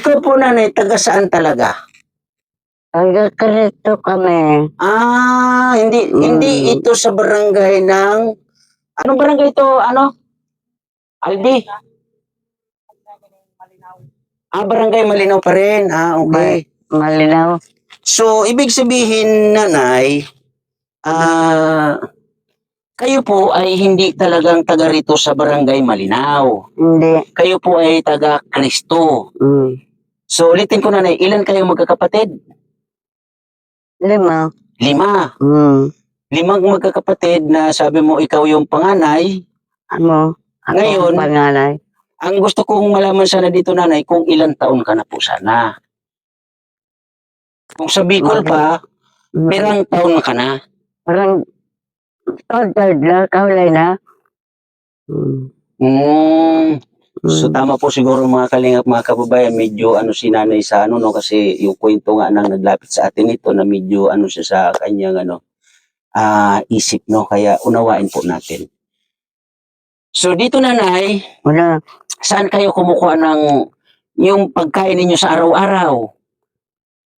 Ikaw po nanay, taga saan talaga? Taga Carrito kami. Hindi ito sa barangay ng... Anong barangay ito? Ano? Albi? Barangay Malinaw pa rin. Okay. Malinaw. So, ibig sabihin, nanay, kayo po ay hindi talagang taga rito sa barangay Malinaw. Hindi. Kayo po ay taga Cristo. So, ulitin ko nanay, ilan kayo magkakapatid? 5. 5. 5 magkakapatid na sabi mo ikaw yung panganay. Ako Ngayon, panganay. ang gusto kong malaman sana dito nanay, kung ilang taon ka na po sana. Kung sa Bicol pa, pirang taon ka na. Parang third na, kaulay na. So tama po siguro mga kalingap, mga kababayan, medyo si nanay sa no, kasi yung kwento nga nang naglapit sa atin ito na medyo siya sa kanyang isip, no, kaya unawain po natin. So dito nanay, saan kayo kumukuha ng yung pagkain ninyo sa araw-araw?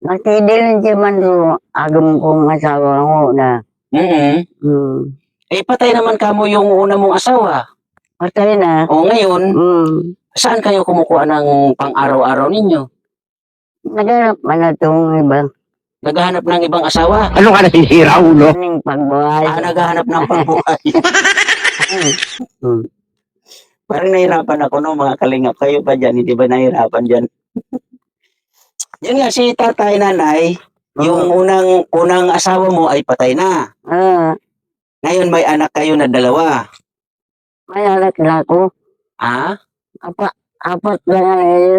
Nakidilin siya man doon, agam kong asawa ko na. Patay naman kamo yung una mong asawa. Patay na. O ngayon, saan kayo kumukuha ng pang-araw-araw ninyo? Naghanap man na itong ibang. Naghahanap ng ibang asawa? Ano ka nasisira, ulo? Anong pagbuhay. Naghahanap ng pagbuhay. Parang nahirapan ako, no, mga kalingap. Kayo pa dyan, hindi ba nahirapan dyan? Yun nga, si tatay, nanay, yung unang asawa mo ay patay na. Ngayon may anak kayo na 2. May anak na ako. Apat lang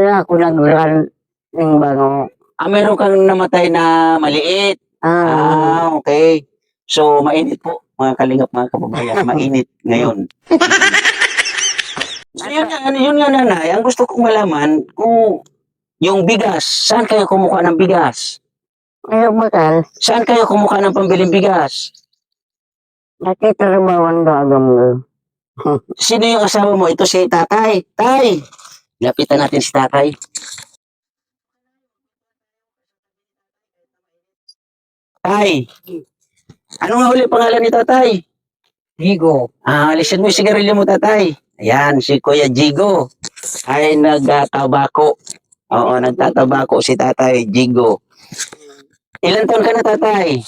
na ako naguran ng bango. Meron kang namatay na maliit. Okay. So, mainit po, mga kalingap, mga kababayan. Mainit ngayon. So, yun nga nanay, ang gusto kong malaman, kung yung bigas, saan kayo kumukuha ng bigas? Ngayon bakal. Saan kayo kumukuha ng pambiling bigas? Nakitrabawan ka agam ko. Sino yung asawa mo? Ito si tatay. Tay! Lapitan natin si tatay. Tay! Ano nga uli pangalan ni tatay? Higo. Alisin mo yung sigarilyo mo, tatay. Ayan, si Kuya Jigo ay nagtatabako. Oo, nagtatabako si tatay, Jigo. Ilan taon ka na, tatay?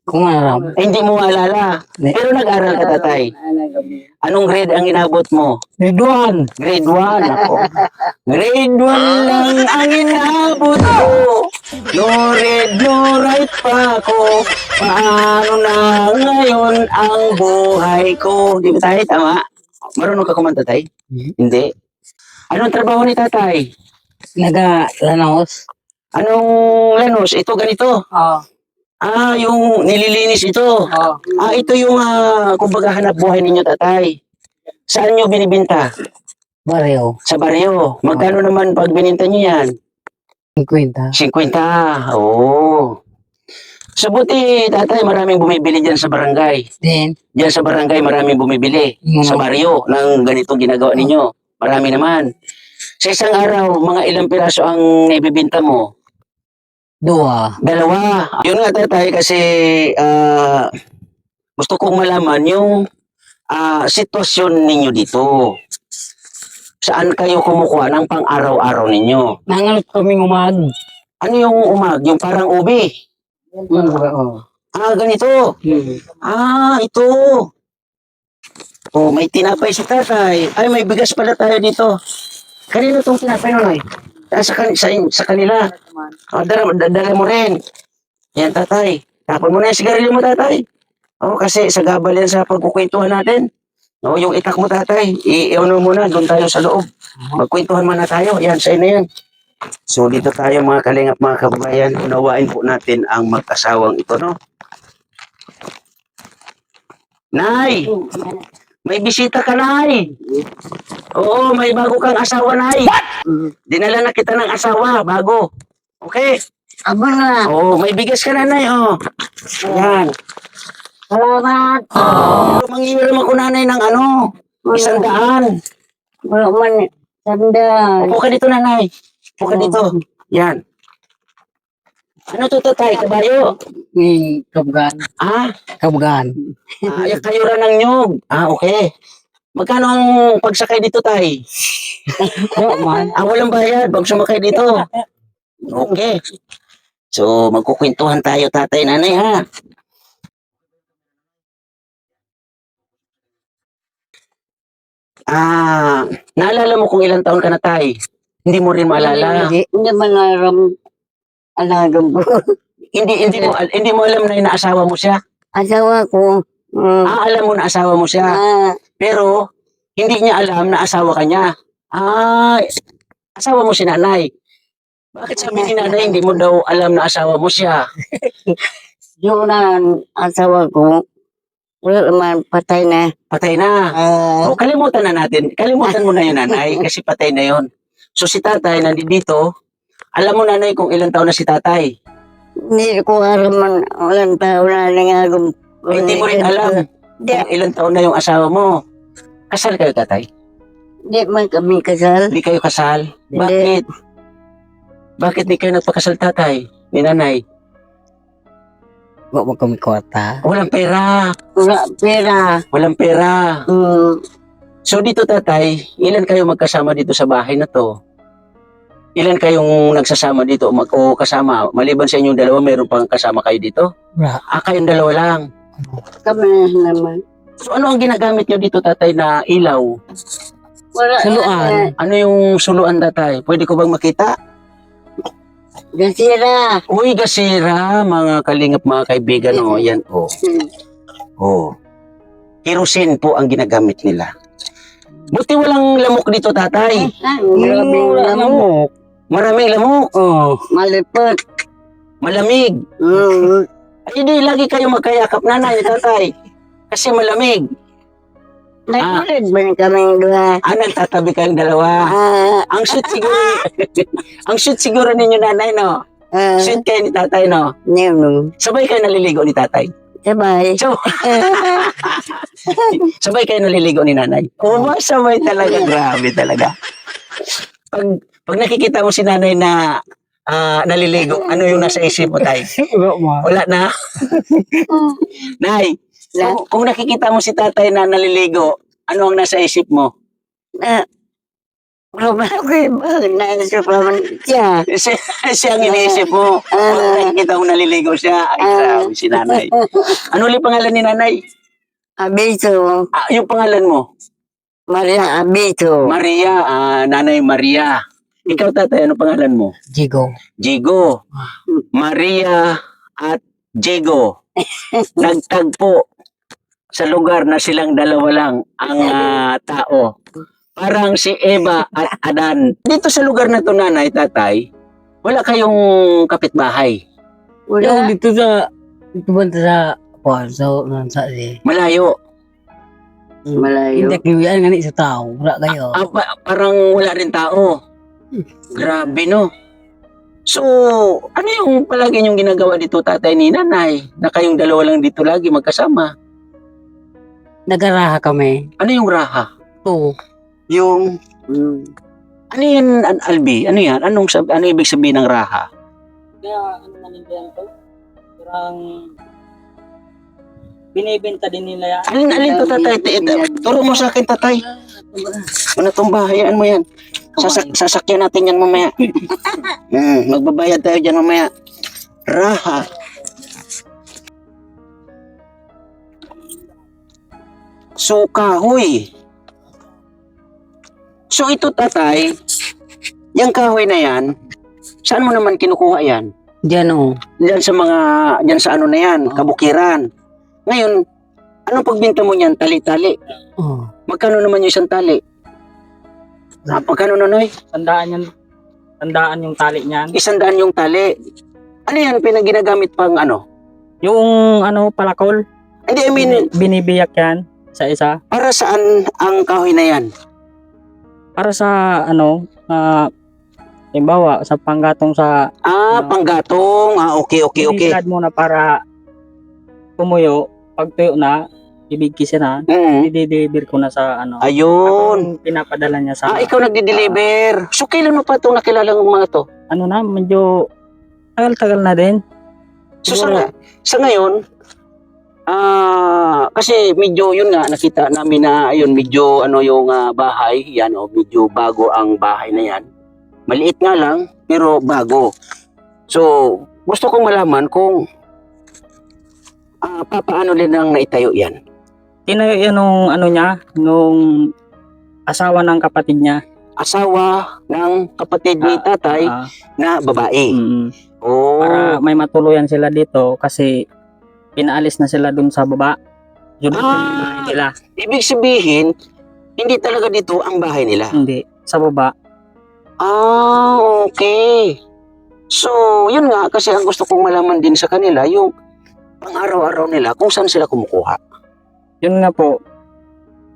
Kung alam. Hindi mo maalala. Pero nag-aral ka, tatay. Anong grade ang inabot mo? Grade 1. Grade 1, ako. Grade 1 lang ang inabot ko. No read, no write pa ako. Paano na ngayon ang buhay ko? Di ba tayo? Tama? Marunong ka kumanta, tay? Hindi. Anong trabaho ni tatay? Naga-lanos. Anong lanos? Ito ganito? Yung nililinis ito. Ito yung kumbaga hanap buhay ninyo, tatay. Saan nyo binibinta? Barrio. Sa baryo. Magkano naman pag bininta nyo yan? 50. 50. Oo. So buti, tatay, maraming bumibili dyan sa barangay. Dyan sa barangay, maraming bumibili. Sa baryo, ng ganitong ginagawa ninyo. Marami naman. Sa isang araw, mga ilang piraso ang naibibinta mo? 2. 2. Yun nga, tatay, kasi gusto kong malaman yung sitwasyon ninyo dito. Saan kayo kumukuha ng pang-araw-araw ninyo? Nangalit kaming umag. Ano yung umag? Yung parang ubi? Ganito. Ito. May tinapay si tatay. Ay, may bigas pala tayo dito. Kanino itong tinapay nun, ay? Sa kanila. Dala mo rin. Yan, tatay. Tapon mo na yung sigarilyo mo, tatay. Kasi sa gabal yan sa pagkukwentuhan natin. Yung itak mo, tatay. I-ano mo na, doon tayo sa loob. Magkwentuhan muna tayo. Yan, sa'yo na yan. So, dito tayo mga kalingap, mga kababayan. Unawain po natin ang mag-asawang ito, no? Nay! May bisita ka, Nay! Oo, may bago kang asawa, Nay. What? Dinala na kita ng asawa, bago. Okay? Aba na. May bigas ka na, Nay, Yan. Salamat. Pero manghihiram ako, nanay, ng 100. Wala man. Sandal. Upo ka dito, nanay. Upo ka dito. Yan. Ano to, tatay? Kabayo? Kabgan. Ah, Kabgan. kayura ng nyog. Okay. Magkano ang pagsakay dito, tay? Man. Walang bayad. Pag sumakay dito. Okay. So, magkukwentuhan tayo, tatay, nanay, ha? Naalala mo kung ilang taon ka na, tay? Hindi mo rin maalala. Hindi man alagam ko. Hindi mo alam na inaasawa mo siya. Asawa ko. Alam mo na asawa mo siya. Pero, hindi niya alam na asawa ka niya. Asawa mo si nanay. Bakit sabi ni nanay, hindi mo daw alam na asawa mo siya? Yung asawa ko, wala naman, patay na. Patay na. Kalimutan na natin. Kalimutan mo na yun, nanay, kasi patay na yon. So si tatay, nandito, alam mo, nanay, kung ilang taon na si tatay? Hindi ko alam man, walang tao na nangagam. Hindi mo rin alam kung ilang taon na yung asawa mo. Kasal kayo, tatay? Hindi man kami kasal. Hindi kayo kasal? Bakit? Bakit di kayo nagpakasal, tatay? Ni nanay? Wala mo kami kwarta. Walang pera. Wala pera. Walang pera. So dito, tatay, ilan kayo magkasama dito sa bahay na to? Ilan kayong nagsasama dito o kasama? Maliban sa inyong dalawa, meron pang kasama kayo dito? Wala. Kayong dalawa lang. Kami naman. So ano ang ginagamit nyo dito, tatay, na ilaw? Wala. Suluan. Ano yung suluan, tatay? Pwede ko bang makita? Gasira. Uy, gasira, mga kalingap, mga kaibigan. Yan po. Kerosene po ang ginagamit nila. Buti walang lamok dito, tatay. Maraming lamok. Maraming lamok. Malipot. Malamig. Ay, hindi, lagi kayo magkayakap, nanay, tatay. Kasi malamig. Nagulid ba kaming dua? Nagtatabi kayong dalawa. Ang sweet siguro, ang sweet siguro ninyo, nanay, no? Sweet kayo ni tatay, no? Sabay kayo naliligo ni tatay. Sabay. Sabay kayo naliligo ni nanay. Sabay talaga. Grabe talaga. Pag nakikita mo si nanay na naliligo, ano yung nasa isip mo, tay? Wala na? Nay, kung nakikita mo si tatay na naliligo, ano ang nasa isip mo? Siya ang iniisip mo. Kung nakikita mo naliligo siya, ay grabe si nanay. Ano ulit pangalan ni nanay? Abito. Yung pangalan mo? Maria Abito. Maria, nanay Maria. Ikaw, tatay, ano pangalan mo? Jigo. Jigo. Maria at Jigo. Nagtagpo sa lugar na silang dalawa lang ang tao. Parang si Eva at Adan. Dito sa lugar na to, nanay, tatay, wala kayong kapitbahay. Wala. Dito banda sa Ponso, sa Malayo. Malayo. Hindi kiyuyan nga sa tao. Wala kayo. Parang wala rin tao. Grabe, no? So, ano yung palagi yung ginagawa dito, tatay ni nanay? Na kayong dalawa lang dito lagi magkasama. Nagaraha kami. Ano yung raha? Oo. Yung, ano yan, Albi? Ano yan? Ano ibig sabihin ng raha? Kaya ano nanindihan to? Parang binibenta din nila yan. Alin to, tatay? Turo mo sa akin, tatay. Ano tong bahayaan mo yan? Sasakyan natin yan mamaya. Magbabayad tayo dyan mamaya. Raha. So, kahoy. So, ito, tatay, yung kahoy na yan, saan mo naman kinukuha yan? Diyan o. Diyan sa ano na yan, kabukiran. Ngayon, anong pagbinta mo niyan? Tali-tali. Oo. Magkano naman yung isang tali? Magkano, Nonoy? Tandaan yung tali niyan. 100 yung tali. Ano yan, pinaginagamit pang ano? Yung palakol, Hindi, I mean, binibiyak yan sa isa. para saan ang kahoy na yan? Para sa halimbawa, sa panggatong sa Panggatong. Okay. Binilad mo na para pumuyo, pag tuyo na, ibigki sila, Mm. i-deliver ko na sa ano. Ayun. Ako yung pinapadala niya sa Ikaw nagde-deliver. So, kailan mo pa itong nakilala ng mga to? ano na, medyo tagal-tagal na din. So, Siguro. sa ngayon, kasi medyo yun nga, nakita namin na ayun, medyo ano yung bahay, yan medyo bago ang bahay na yan. Maliit nga lang, pero bago. So, gusto kong malaman kung paano din ang naitayo yan. Tinayo yan nung ano niya, nung asawa ng kapatid niya. Asawa ng kapatid ni tatay na babae. Oh, Para may matuluyan sila dito kasi pinaalis na sila dun sa baba. Yun ang bahay nila. ibig sabihin, hindi talaga dito ang bahay nila. Hindi, sa baba. Okay. So, yun nga, kasi ang gusto kong malaman din sa kanila, yung pang-araw-araw nila, kung saan sila kumukuha. Yun nga po,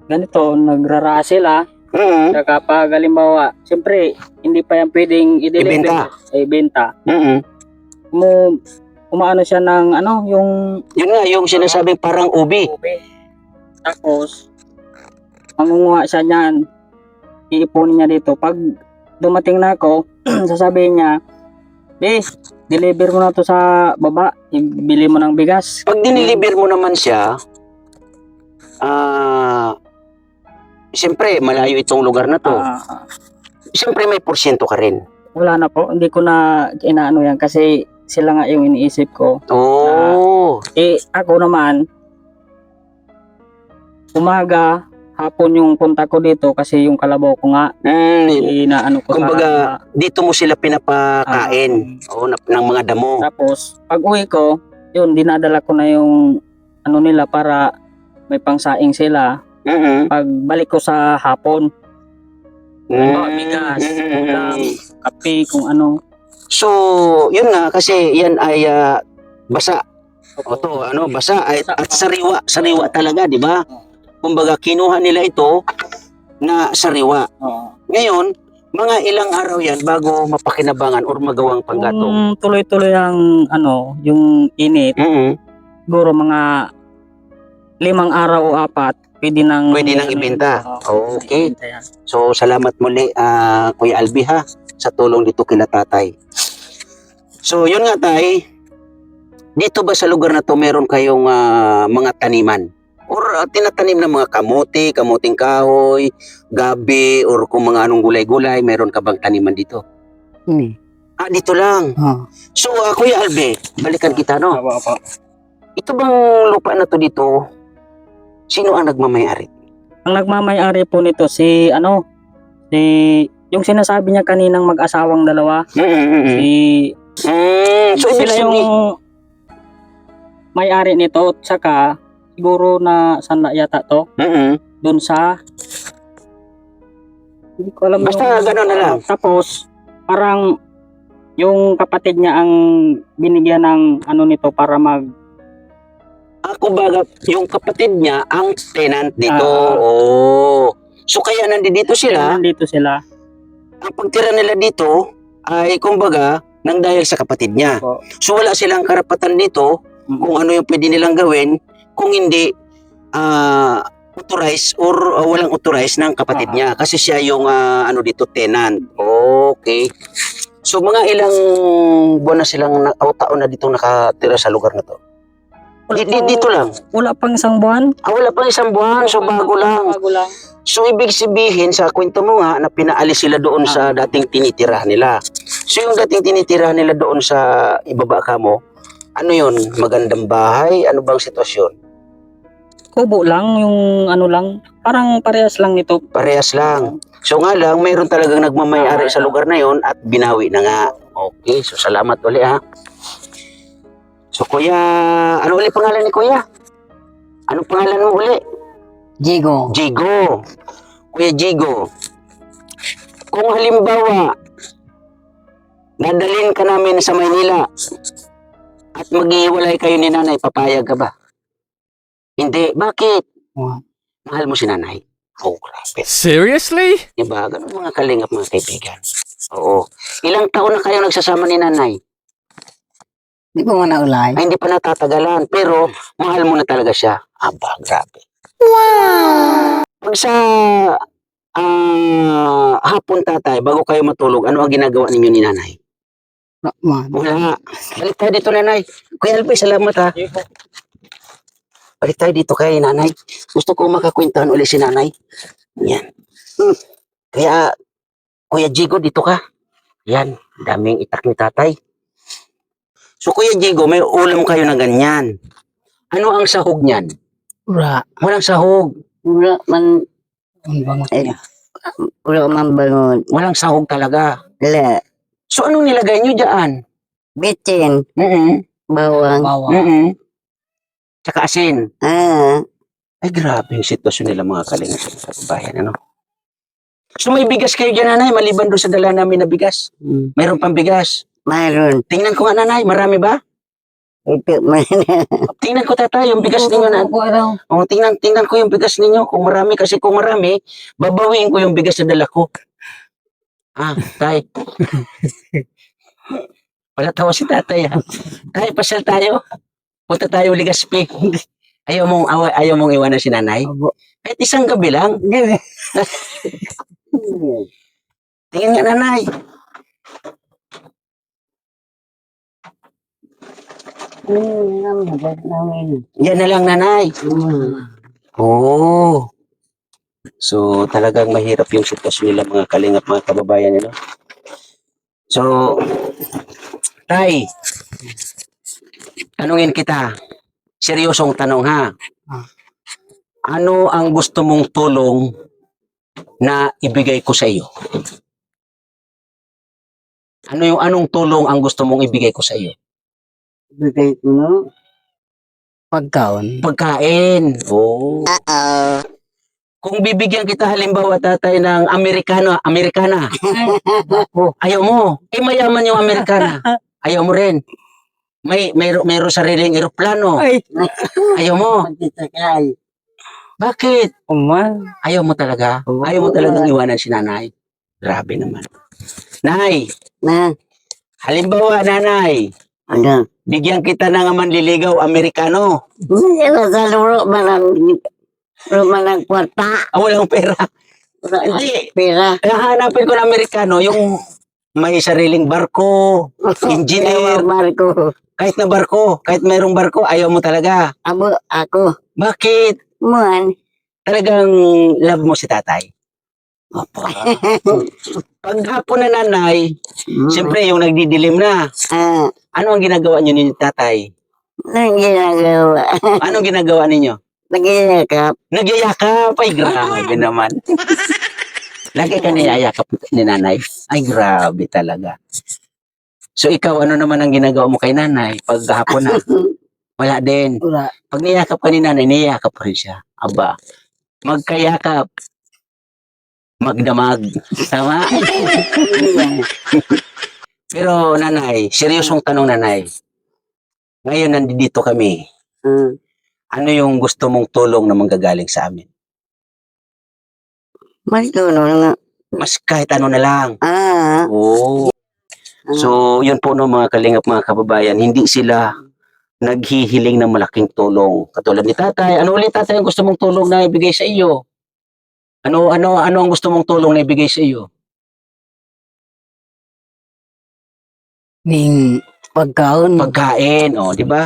ganito, nagrara sila. Mm. Saka pag halimbawa, siyempre, hindi pa yan pwedeng Ibenta. ibenta. Mm. Umaano siya ng ano, yung Yun nga, yung sinasabing parang ubi. ube. Tapos, mangunguha siya niyan. Iipunin niya dito. Pag dumating na ako, sasabihin niya, deliver mo na to sa baba. Ibili mo ng bigas. Pag diniliber mo naman siya, siyempre, malayo itong lugar na to. Siyempre, may porsyento ka rin. Wala na po. Hindi ko na inaano yan kasi sila nga yung iniisip ko. Oh. Ako naman, umaga, hapon yung punta ko dito kasi yung kalabaw ko nga, inaano ko Kumbaga, dito mo sila pinapakain ng mga damo. Tapos, pag uwi ko, yun, dinadala ko na yung ano nila para may pangsaing sila. Pag balik ko sa hapon, bigas, ulam, kape, kung ano. So, yun nga, kasi yan ay basa. Basa at sariwa. Sariwa talaga, di ba? Kumbaga, kinuha nila ito na sariwa. Ngayon, mga ilang araw yan bago mapakinabangan or magawang panggatong. Kung tuloy-tuloy ang ano, yung init, siguro mga 5 araw o 4, pwede nang ibenta. Okay. ibenta yan. So, salamat muli, Kuya Albi ha, sa tulong dito kila tatay. So, yun nga tay, dito ba sa lugar na to meron kayong mga taniman? Or tinatanim ng mga kamote, kamuting kahoy, gabi, or kung mga anong gulay-gulay, meron ka bang taniman dito? Dito lang. So, Kuya Albi, balikan kita, no? Ito bang lupa na to dito, sino ang nagmamayari? Ang nagmamayari po nito yung sinasabi niya kaninang mag-asawang dalawa, So, ibig sila yung sabihin, may-ari nito, tsaka siguro na sanda yata to, dun sa hindi ko alam. Basta gano'n na lang. Tapos, parang yung kapatid niya ang binigyan ng ano nito para kumbaga, yung kapatid niya ang tenant dito. So kaya nandito sila. Nandito sila. Ang pagtira nila dito ay kumbaga nang dahil sa kapatid niya. So wala silang karapatan dito kung ano yung pwede nilang gawin kung hindi authorized or walang authorized ng kapatid niya kasi siya yung dito tenant. Okay. So mga ilang buwan na silang taon na dito nakatira sa lugar na to. Dito lang. Wala pang isang buwan. Wala pang isang buwan. So bago lang. So ibig sabihin sa kwento mo nga na pinaalis sila doon sa dating tinitirahan nila. So yung dating tinitirahan nila doon sa ibaba ka mo, ano yun? Magandang bahay? Ano bang sitwasyon? Kubo lang, yung ano lang. Parang parehas lang nito. Parehas lang. So nga lang, mayroon talagang nagmamayari sa lugar na yon at binawi na nga. Okay, so salamat ulit ha. So kuya, ano ulit pangalan ni kuya? Anong pangalan mo ulit? Jigo. Jigo. Kuya Jigo. Kung halimbawa, dadalhin ka namin sa Maynila at maghiwalay kayo ni nanay, papayag ka ba? Hindi. Bakit? Mahal mo si nanay. Grabe. Seriously? Diba? Ganun mga kalingap mga kaibigan. Oo. Ilang taon na kayo nagsasama ni nanay? Di ko nga naulay. Ay, hindi pa natatagalan. Pero, mahal mo na talaga siya. Aba, grabe. Pag sa hapon, tatay, bago kayo matulog, ano ang ginagawa ninyo ni nanay? Man. Wala. Balik tayo dito, nanay. Kuya Alvin, salamat ha. Balik tayo dito kay nanay. Gusto ko makakwentuhan ulit si nanay. Yan. Kaya, Kuya Jigo, dito ka. Yan, daming itak ni tatay. So, Kuya Jigo, may ulam kayo na ganyan. Ano ang sahog niyan? Ura. Walang sahog. Ura man. Ang bango Eh, niya. ura man bangon. Walang sahog talaga. Wala. So, anong nilagay nyo dyan? Bitin. Bawang. Bawang. Tsaka asin. Ah. Ay, grabe yung sitwasyon nila mga kalinga sa bayan, ano? So, may bigas kayo dyan, nanay, maliban doon sa dala namin na bigas. Mayroon pang bigas. Mayroon. Tingnan ko nga, nanay, marami ba? Ito man. Tingnan ko, tatay, yung bigas ninyo na. O, tingnan ko yung bigas ninyo. Kung marami, kasi kung marami, babawiin ko yung bigas na dala ko. Ah, tay. Wala tawa si tatay, ha? Tay, pasyal tayo. Punta tayo Ligaspi. Ayaw mong iwanan si nanay? Abo. Kahit isang gabi lang. Tingnan nga, nanay. Yan na lang, nanay. Oo. So, talagang mahirap yung sitwasyon nila mga kalingap, mga kababayan nila. So, tay, tanungin kita. Seryosong tanong, ha? Ano ang gusto mong tulong na ibigay ko sa iyo? Anong tulong ang gusto mong ibigay ko sa iyo? Bigay ko no. Pagkaon. Pagkain. Oh. Kung bibigyan kita halimbawa, tatay, ng Amerikana, ayaw mo. Eh, mayaman yung Amerikana. Ayaw mo rin. Mayroon sariling eroplano. Ayaw mo. Pagkisakay. Bakit? Uman. Ayaw mo talaga? Ayaw mo talagang iwanan si nanay? Grabe naman. Nay, Na. halimbawa, nanay, Ano? bigyan kita ng manliligaw Amerikano. Ano sa luro man ang kwarta. Walang pera. Hindi. Pera. Hanapin ko ng Amerikano, yung may sariling barko, engineer, Marco. kahit na barko, kahit mayroong barko, ayaw mo talaga. Ako. Bakit? Man. Talagang love mo si tatay? Opo. Pag hapon na, nanay, siyempre yung nagdidilim na. Ano ang ginagawa niyo ni tatay? Nang ginagawa. Anong ginagawa ninyo? Nagiyakap. Nagyayakap. Ay, grabe naman. Lagi ka niyayakap ni nanay. Ay, grabe talaga. So, ikaw, ano naman ang ginagawa mo kay nanay pag hapon na? Wala din. Wala. Pag niyakap ka ni nanay, niyakap pa rin siya. Aba, magkayakap. Magdamag. Tama? Pero, nanay, seryosong tanong, nanay. Ngayon, nandito kami. Ano yung gusto mong tulong na manggagaling sa amin? Mas tulong nga. Mas kahit ano na lang. Oo. So, So, yun po no mga kalingap, mga kababayan, hindi sila naghihiling ng malaking tulong. Katulad ni tatay, ano ulit tatay ang gusto mong tulong na ibigay sa iyo? Ano ang gusto mong tulong na ibigay sa iyo? ning pagkaon. Pagkain, di ba?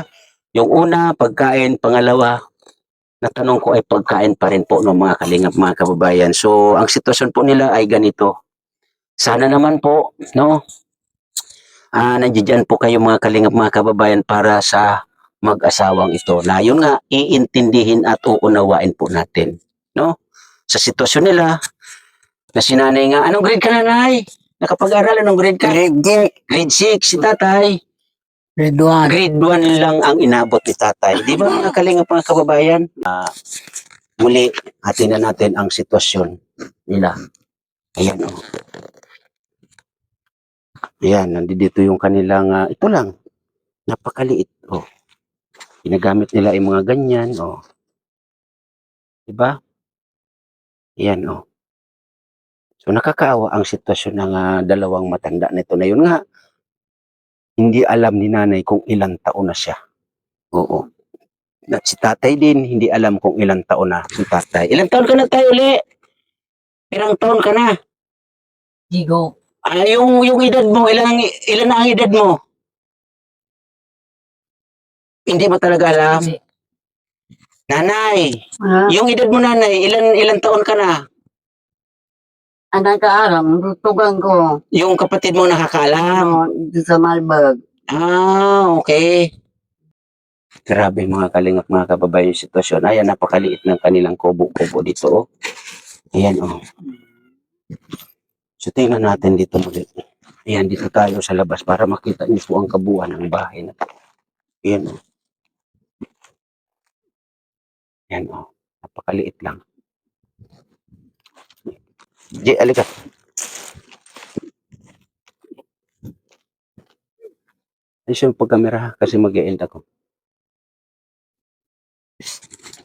Yung una, pagkain, pangalawa, natanong ko ay pagkain pa rin po no mga kalingap, mga kababayan. So, ang sitwasyon po nila ay ganito. Sana naman po, no? Nandiyan po kayo mga kalingap, mga kababayan para sa mag-asawang ito. Na yun nga, iintindihin at uunawain po natin. No? Sa sitwasyon nila, na si nanay nga, anong grade ka, nanay? Nakapag-aral, anong grade ka? Grade 6, si tatay. Grade 1. Grade 1 lang ang inabot ni tatay. Di ba mga kalingap, mga kababayan? Muli, atin na natin ang sitwasyon nila. Ayan, o. Ayan, nandito yung kanilang, ito lang, napakaliit, ginagamit nila yung mga ganyan, diba? Ayan, So, nakakaawa ang sitwasyon ng dalawang matanda nito na yun nga. hindi alam ni nanay kung ilang taon na siya. Oo. At si tatay din, hindi alam kung ilang taon na si tatay. Ilang taon ka na tayo uli? Ilang taon ka na? Jigo. Yung edad mo, ilan na ang edad mo? Hindi mo talaga alam. Nanay, yung edad mo nanay, ilan taon ka na? Ang nakaaram, tutugan ko. Yung kapatid mo nakakaalam. Dito sa Malbag. Okay. Grabe mga kalingap mga kababayan yung sitwasyon. Ayan, napakaliit ng kanilang kubo-kubo dito. Oh. Ayan, oh. So, tingnan natin dito muli. Ayan, dito tayo sa labas para makita niyo po ang kabuuan ng bahay na to. Ayan, oh. Ayan, oh. Napakaliit lang. Jay, alika. Ayos yung pagkamera kasi mag-e-end ako.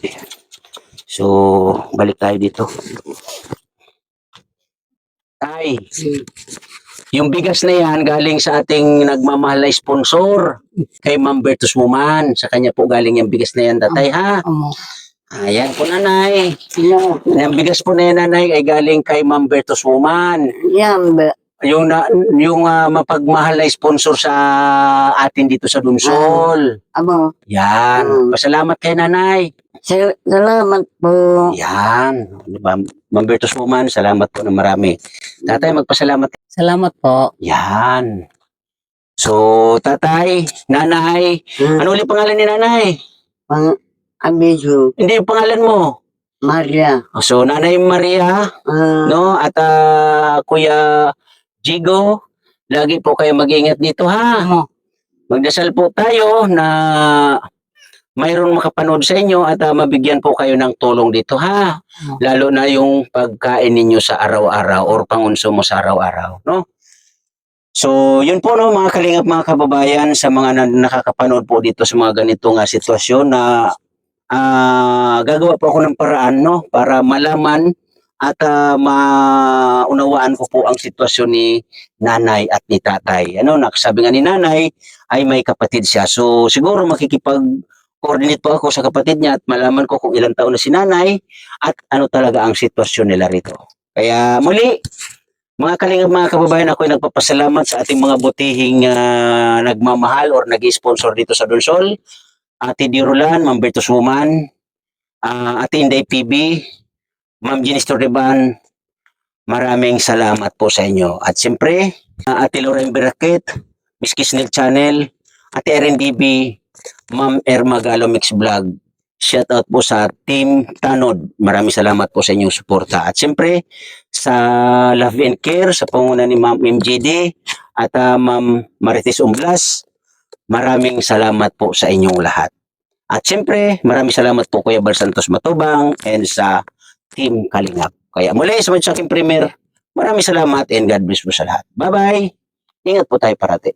Ayan. So, balik tayo dito. Ay, yung bigas na yan galing sa ating nagmamahal na sponsor kay Ma'am Bertus Woman. Sa kanya po galing yung bigas na yan, tatay, ha? Ayan po, nanay. Yung bigas po na yan, nanay, ay galing kay Ma'am Bertus Woman. Yan ba? Yung mapagmahal na sponsor sa atin dito sa Dunsol. Amo. Yan. Pasalamat kay nanay. Salamat po. Yan. Diba? Ma'am Bertus Woman, salamat po na marami. Tatay, magpasalamat. Salamat po. Yan. So, tatay, nanay, ano ulit pangalan ni nanay? Abiso. Hindi yung pangalan mo. Maria. So, Nanay Maria, no? At Kuya Jigo, lagi po kayo mag-ingat dito, ha? Magdasal po tayo na mayroon makapanood sa inyo at mabigyan po kayo ng tulong dito, ha? Lalo na yung pagkain ninyo sa araw-araw or pangonsumo sa araw-araw, no? So, yun po, no, mga kalingap, mga kababayan, sa mga nakakapanood po dito sa mga ganitong sitwasyon na gagawa po ako ng paraan, no, para malaman at maunawaan ko po ang sitwasyon ni nanay at ni tatay. Ano, nakasabi nga ni nanay ay may kapatid siya. So siguro makikipag-coordinate po ako sa kapatid niya at malaman ko kung ilang taon na si nanay at ano talaga ang sitwasyon nila rito. Kaya muli, mga kalingap, mga kababayan, ako ay nagpapasalamat sa ating mga butihing nagmamahal or nag-sponsor dito sa Donsol. Ate Dirulan, Ma'am Bertus Woman, Ate Inday PB, Ma'am Jenis Torreban, maraming salamat po sa inyo. At siyempre, Ate Lorraine Beraket, Miss Kisnel Channel, Ate RNDB, Ma'am Erma Galo Mix Vlog. Shout out po sa Team Tanod. Maraming salamat po sa inyong suporta. At siyempre, sa Love and Care, sa panguna ni Ma'am MJD at Ma'am Marites Umblas, maraming salamat po sa inyong lahat. At siyempre, maraming salamat po Kuya Bal Santos Matubang and sa Team Kalingap. Kaya muli sa mga aking premier, maraming salamat and God bless po sa lahat. Bye-bye! Ingat po tayo parati.